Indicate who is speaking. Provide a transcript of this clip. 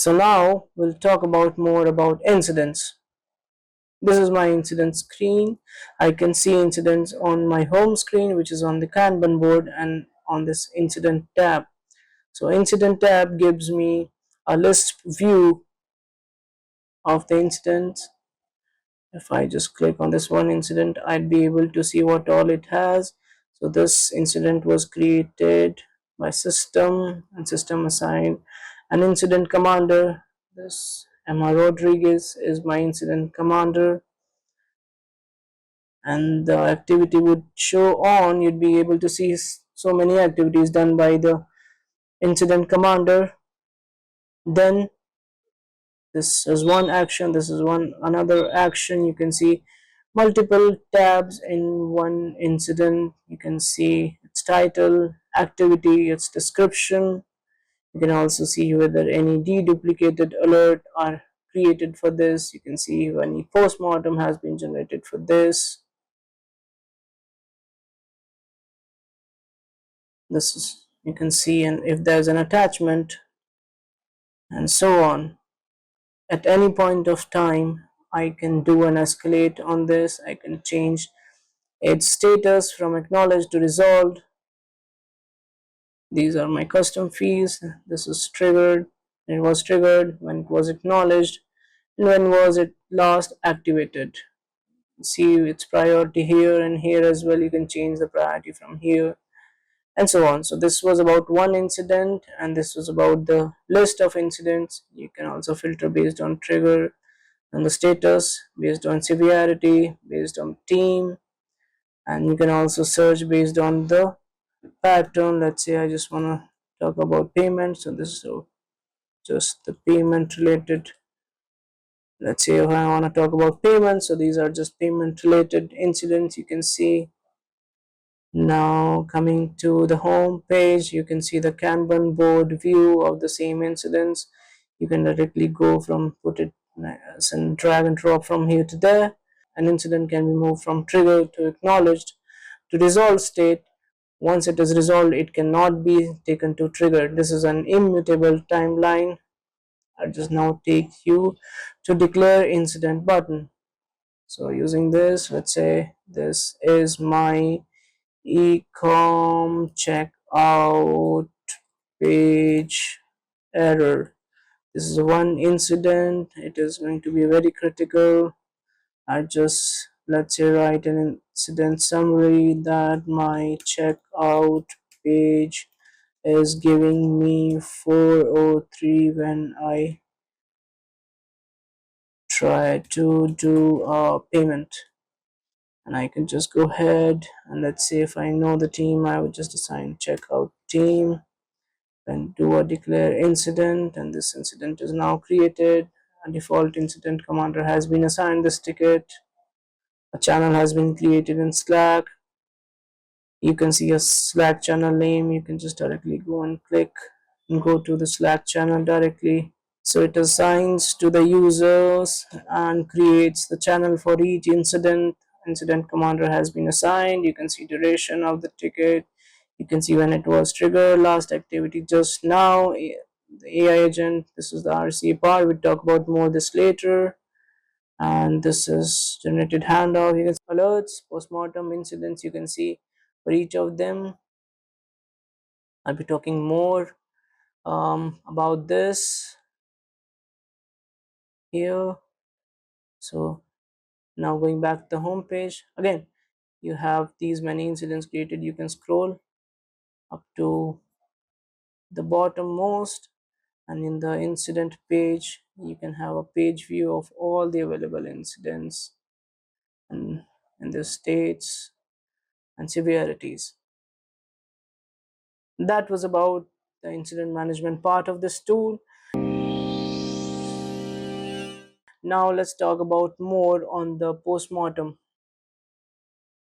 Speaker 1: So now we'll talk about more about incidents. This is my incident screen. I can see incidents on my home screen, which is on the Kanban board, and on this incident tab. So incident tab gives me a list view of the incidents. If I just click on this one incident, I'd be able to see what all it has. So this incident was created by system, and system assigned an incident commander. This Emma Rodriguez is my incident commander, and the activity would show on. You'd be able to see so many activities done by the incident commander. Then this is one action, this is one another action. You can see multiple tabs in one incident. You can see its title, activity, its description. You can also see whether any deduplicated alert are created for this. You can see if any postmortem has been generated for this. This is, you can see, and if there's an attachment, and so on. At any point of time, I can do an escalate on this. I can change its status from acknowledged to resolved. These are my custom fields. This is triggered. It was triggered when it was acknowledged, and when was it last activated. See its priority here and here as well. You can change the priority from here, and so on. So this was about one incident, and this was about the list of incidents. You can also filter based on trigger and the status, based on severity, based on team, and you can also search based on the pattern. Let's say I just want to talk about payment, so this is just the payment related. Let's say if I want to talk about payment, so these are just payment related incidents. You can see now coming to the home page, you can see the Kanban board view of the same incidents. You can directly go from put it and drag and drop from here to there. An incident can be moved from trigger to acknowledged to resolved state. Once it is resolved, it cannot be taken to trigger. This is an immutable timeline. I just now take you to declare incident button. So using this, let's say this is my ecom checkout page error. This is one incident. It is going to be very critical. I just, let's say, write an incident summary that my checkout page is giving me 403 when I try to do a payment. And I can just go ahead and let's say if I know the team, I would just assign checkout team and do a declare incident, and this incident is now created. A default incident commander has been assigned this ticket. A channel has been created in Slack. You can see a Slack channel name. You can just directly go and click and go to the Slack channel directly. So it assigns to the users and creates the channel for each incident. Incident commander has been assigned. You can see duration of the ticket. You can see when it was triggered, last activity just now, the AI agent. This is the RCA part. We'll talk about more this later. And this is generated handoff. You can see alerts, postmortem incidents. You can see for each of them. I'll be talking more about this here. So now going back to the home page again, you have these many incidents created. You can scroll up to the bottom most, and in the incident page you can have a page view of all the available incidents and in the states and severities. That was about the incident management part of this tool. Now let's talk about more on the postmortem.